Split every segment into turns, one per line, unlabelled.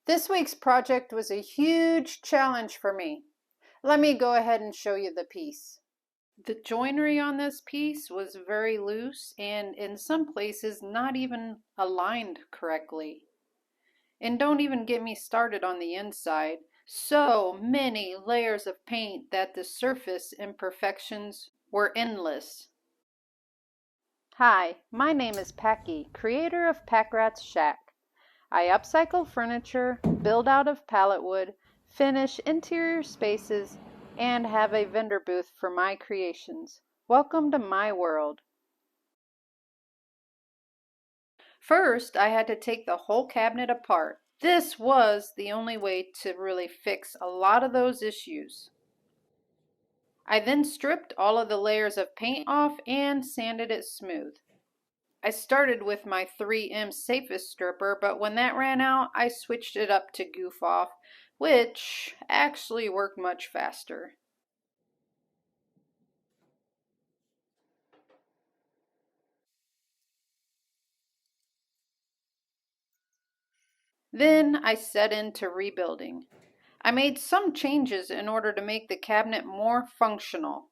This week's project was a huge challenge for me. Let me go ahead and show you the piece. The joinery on this piece was very loose and in some places not even aligned correctly. And don't even get me started on the inside. So many layers of paint that the surface imperfections were endless. Hi, my name is Packy, creator of Packrat's Shack. I upcycle furniture, build out of pallet wood, finish interior spaces, and have a vendor booth for my creations. Welcome to my world. First, I had to take the whole cabinet apart. This was the only way to really fix a lot of those issues. I then stripped all of the layers of paint off and sanded it smooth. I started with my 3M Safest stripper, but when that ran out, I switched it up to Goof Off, which actually worked much faster. Then I set into rebuilding. I made some changes in order to make the cabinet more functional,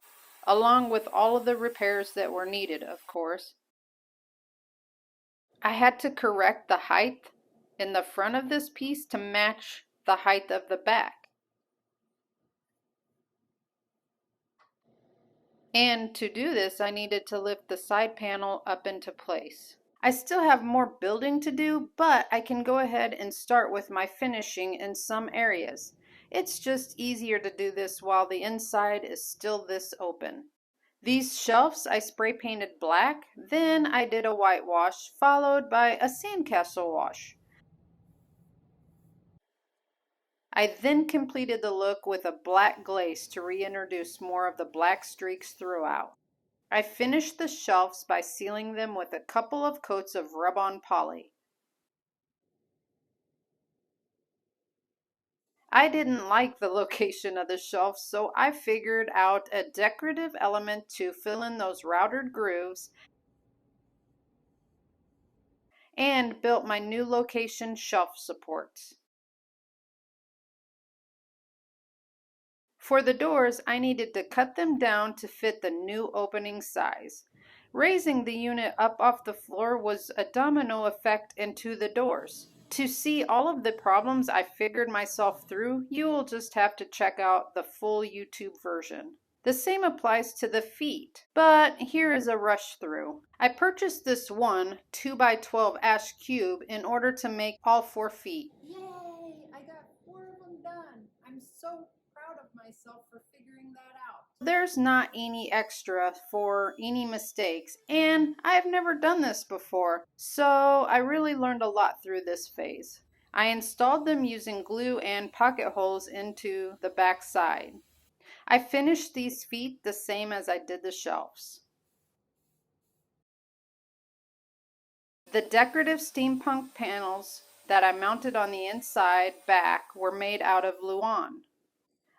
along with all of the repairs that were needed, of course. I had to correct the height in the front of this piece to match the height of the back. And to do this, I needed to lift the side panel up into place. I still have more building to do, but I can go ahead and start with my finishing in some areas. It's just easier to do this while the inside is still this open. These shelves I spray painted black, then I did a whitewash followed by a sandcastle wash. I then completed the look with a black glaze to reintroduce more of the black streaks throughout. I finished the shelves by sealing them with a couple of coats of rub-on poly. I didn't like the location of the shelves, so I figured out a decorative element to fill in those routed grooves and built my new location shelf supports. For the doors, I needed to cut them down to fit the new opening size. Raising the unit up off the floor was a domino effect into the doors. To see all of the problems I figured myself through, you will just have to check out the full YouTube version. The same applies to the feet, but here is a rush through. I purchased this one 2x12 ash cube in order to make all 4 feet.
Yay! I got 4 of them done. I'm so proud of myself for figuring that out.
There's not any extra for any mistakes, and I've never done this before, so I really learned a lot through this phase. I installed them using glue and pocket holes into the back side. I finished these feet the same as I did the shelves. The decorative steampunk panels that I mounted on the inside back were made out of Luan.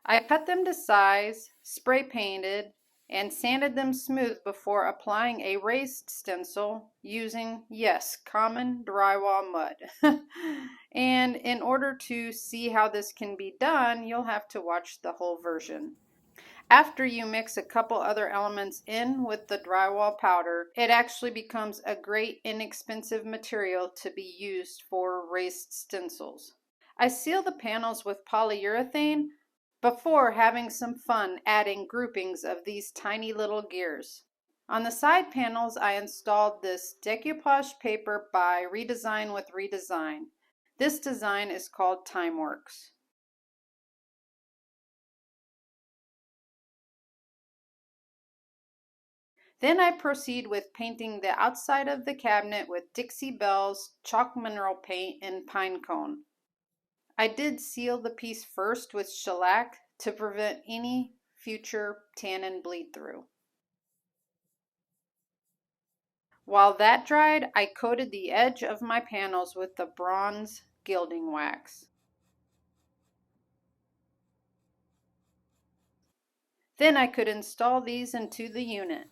I cut them to size, spray painted, and sanded them smooth before applying a raised stencil using, yes, common drywall mud. And in order to see how this can be done, you'll have to watch the whole version. After you mix a couple other elements in with the drywall powder, it actually becomes a great inexpensive material to be used for raised stencils. I seal the panels with polyurethane before having some fun adding groupings of these tiny little gears. On the side panels, I installed this decoupage paper by Redesign with Redesign. This design is called Timeworks. Then I proceed with painting the outside of the cabinet with Dixie Belle's chalk mineral paint in pine cone. I did seal the piece first with shellac to prevent any future tannin bleed through. While that dried, I coated the edge of my panels with the bronze gilding wax. Then I could install these into the unit.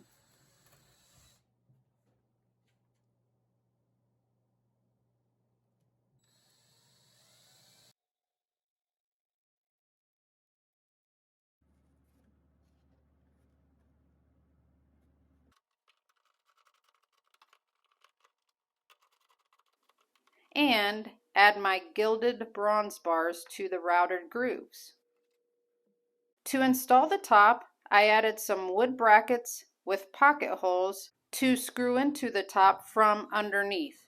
and add my gilded bronze bars to the routed grooves. To install the top, I added some wood brackets with pocket holes to screw into the top from underneath.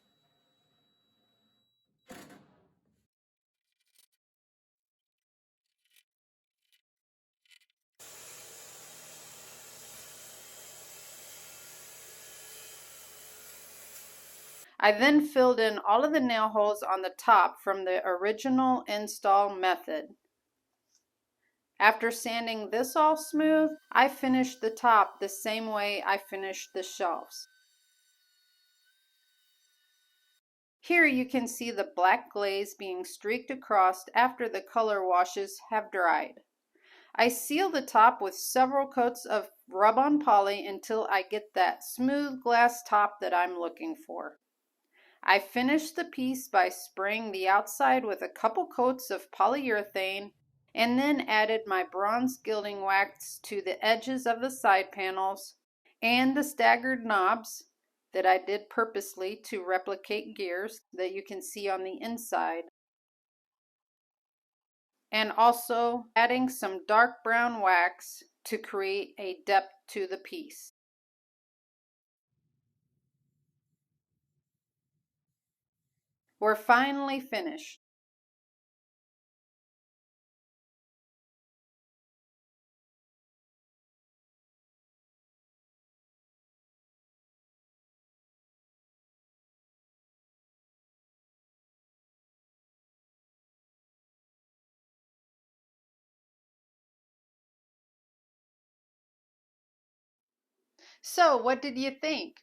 I then filled in all of the nail holes on the top from the original install method. After sanding this all smooth, I finished the top the same way I finished the shelves. Here you can see the black glaze being streaked across after the color washes have dried. I seal the top with several coats of rub-on poly until I get that smooth glass top that I'm looking for. I finished the piece by spraying the outside with a couple coats of polyurethane and then added my bronze gilding wax to the edges of the side panels and the staggered knobs that I did purposely to replicate gears that you can see on the inside, and also adding some dark brown wax to create a depth to the piece. We're finally finished. So, what did you think?